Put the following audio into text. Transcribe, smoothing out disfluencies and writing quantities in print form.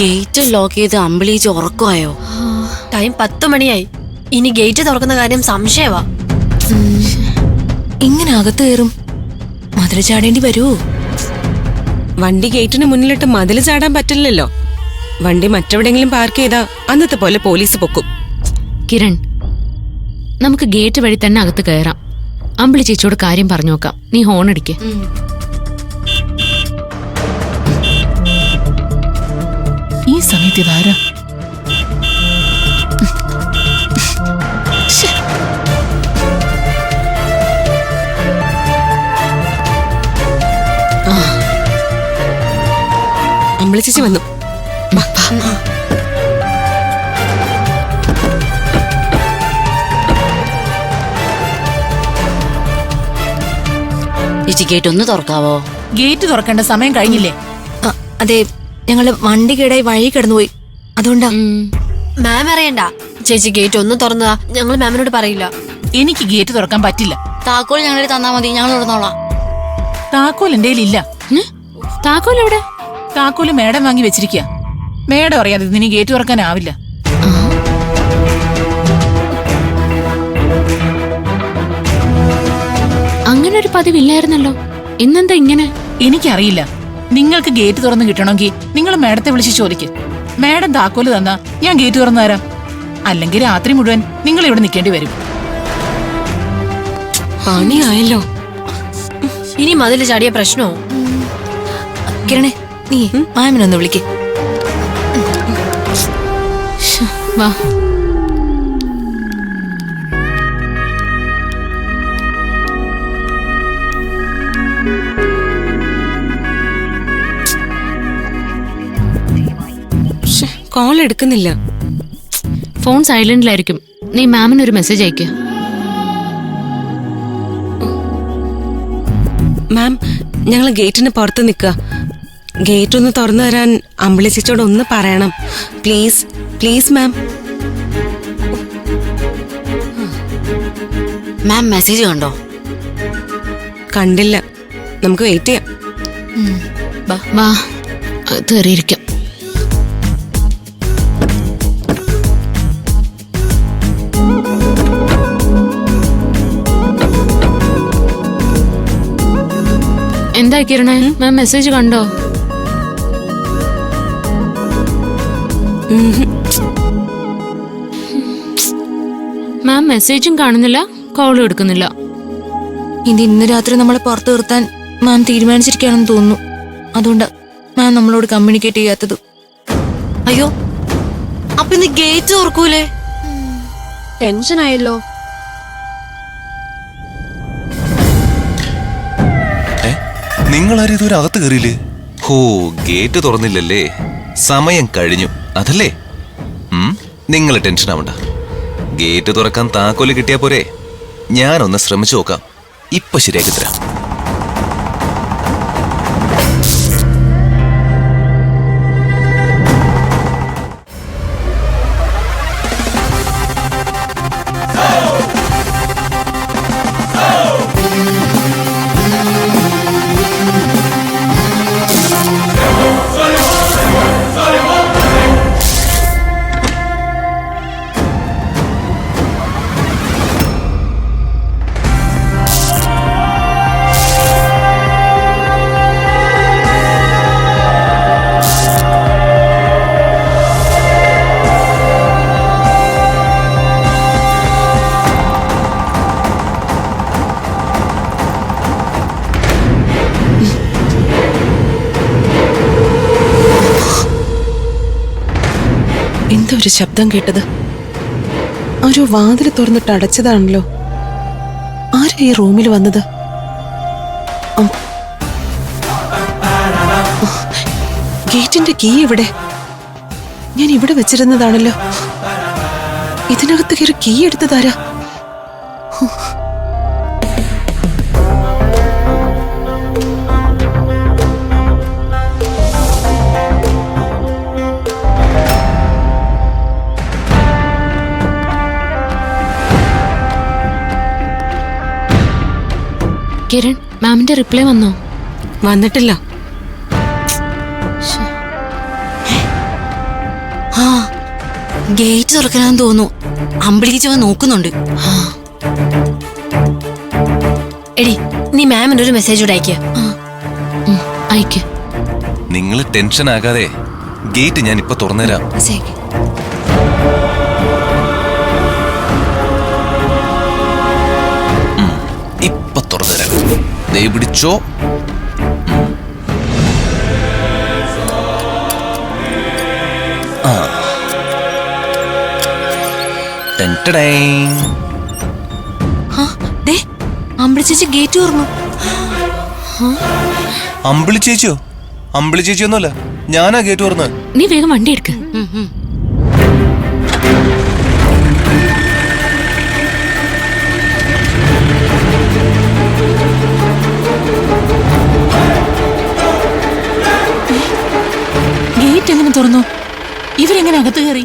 Gate lock ചെയ്ത് അമ്പിളിച്ച് ഉറക്കമായോ? Time 10 മണിയായി. ഇനി ഗേറ്റ് തുറക്കുന്ന കാര്യം സംശയവാ. ഇങ്ങനെ അകത്ത് കയറും മതില് ചാടേണ്ടി വരുമോ? വണ്ടി ഗേറ്റിന് മുന്നിലിട്ട് മതില് ചാടാൻ പറ്റില്ലല്ലോ. വണ്ടി മറ്റെവിടെങ്കിലും പാർക്ക് ചെയ്താ അന്നത്തെ പോലെ പോലീസ് പൊക്കും. കിരൺ, നമുക്ക് ഗേറ്റ് വഴി തന്നെ അകത്ത് കയറാം. അമ്പിളി ചേച്ചിയോട് കാര്യം പറഞ്ഞു നോക്കാം. നീ ഹോൺ അടിക്ക്. ഈ സമയത്ത് ഇതാരാ? അമ്പിളി ചേച്ചി വന്നു. ചേച്ചി ഗേറ്റ് ഒന്ന് തുറക്കാവോ? ഗേറ്റ് തുറക്കേണ്ട സമയം കഴിഞ്ഞില്ലേ? അതെ, ഞങ്ങള് വണ്ടി കേടായി വഴി കിടന്നുപോയി, അതുകൊണ്ടാ. മാം അറിയണ്ട. ചേച്ചി ഗേറ്റ് ഒന്ന് തുറന്നതാ. ഞങ്ങൾ മാമിനോട് പറയില്ല. എനിക്ക് ഗേറ്റ് തുറക്കാൻ പറ്റില്ല. താക്കോൽ ഞങ്ങളെ തന്നാ മതി, ഞങ്ങൾ തുറന്നോളാം. താക്കോൽ എന്റെ ഇല്ല. താക്കോൽ എവിടെ? താക്കോല് മേഡം വാങ്ങി വെച്ചിരിക്കുക. മേഡം അറിയാതെ ഇനി ഗേറ്റ് തുറക്കാനാവില്ല. അങ്ങനെ ഒരു പതിവില്ലായിരുന്നല്ലോ. ഇന്നെന്താ ഇങ്ങനെ? എനിക്കറിയില്ല. നിങ്ങൾക്ക് ഗേറ്റ് തുറന്ന് കിട്ടണമെങ്കിൽ നിങ്ങൾ മേഡത്തെ വിളിച്ച് ചോദിക്ക്. മേഡം താക്കോല് തന്നാ ഞാൻ ഗേറ്റ് തുറന്നു തരാം. അല്ലെങ്കിൽ രാത്രി മുഴുവൻ നിങ്ങൾ ഇവിടെ നിൽക്കേണ്ടി വരും. പണിയായല്ലോ. ഇനി മതില് ചാടിയ പ്രശ്നമോ? കിരണേ, നീ മാമിനൊന്ന് വിളിക്ക്. വാ. കോൾ എടുക്കുന്നില്ല. ഫോൺ സൈലന്റിലായിരിക്കും. നീ മാമിനൊരു മെസ്സേജ് അയക്ക്. മാം, ഞങ്ങൾ ഗേറ്റിന് പുറത്ത് നിൽക്കുക. ഗേറ്റ് ഒന്ന് തുറന്നു തരാൻ അമ്പിളി ചേച്ചിയോട് ഒന്ന് പറയണം. Please please ma'am. Ma'am message കണ്ടോ? കണ്ടില്ല. നമുക്ക് വെയിറ്റ് ചെയ്യാം. വാ, കയറിയിരിക്കാം. എന്താ കിരണേ, മാം മെസ്സേജ് കണ്ടോ? മാം മെസ്സേജും കാണുന്നില്ല, കോളും എടുക്കുന്നില്ല. ഇത് ഇന്ന് രാത്രി നമ്മളെ പുറത്ത് നിർത്താൻ മാം തീരുമാനിച്ചിരിക്കുകയാണെന്ന് തോന്നുന്നു. അതുകൊണ്ടാ മാം നമ്മളോട് കമ്മ്യൂണിക്കേറ്റ് ചെയ്യാത്തത്. അയ്യോ, അപ്പൊ ഇന്ന് ഗേറ്റ് തുറക്കൂലേ? ടെൻഷനായല്ലോ. നിങ്ങളാരും ഇതുവരെ അകത്ത് കയറിയില്ലേ? ഹോ, ഗേറ്റ് തുറന്നില്ലല്ലേ? സമയം കഴിഞ്ഞു അതല്ലേ? നിങ്ങൾ ടെൻഷൻ ആവണ്ട. ഗേറ്റ് തുറക്കാൻ താക്കോല് കിട്ടിയാ പോരെ? ഞാനൊന്ന് ശ്രമിച്ചു നോക്കാം. ഇപ്പൊ ശരിയാക്കി തരാം. എന്താ ഒരു ശബ്ദം കേട്ടത്? ഒരു വാതിൽ തുറന്നിട്ട് അടച്ചതാണല്ലോ. ആരാ ഈ റൂമിൽ വന്നത്? ഗേറ്റിന്റെ കീ എവിടെ? ഞാൻ ഇവിടെ വെച്ചിരുന്നതാണല്ലോ. ഇതിനകത്ത് കയറി കീ എടുത്തതാരാ? കിരൺ, മാമിന്റെ റിപ്ലൈ വന്നോ? വന്നിട്ടില്ല. ഗേറ്റ് തുറക്കണമെന്ന് തോന്നുന്നു. അമ്പിളി ചേച്ചി വന്ന് നോക്കുന്നുണ്ട്. എടി നീ മാമിന് ഒരു മെസ്സേജ് കൂടെ അയക്കുക. അയക്ക്. നിങ്ങൾ ടെൻഷൻ ആകാതെ ഗേറ്റ് ഞാൻ ഇപ്പൊ തുറന്നുതരാം. ഇപ്പൊ തുറന്നുതരാം. ദേ പിടിച്ചോ. അമ്പിളി ചേച്ചി ഗേറ്റ് തുറന്നു. അമ്പിളി ചേച്ചിയോ? അമ്പിളി ചേച്ചിയൊന്നുമല്ല, ഞാനാ ഗേറ്റ് തുറന്നത്. നീ വേഗം വണ്ടി എടുക്ക്. ഗേറ്റ് എങ്ങനെ തുറന്നു? ഇവരെങ്ങനെ അകത്ത് കയറി?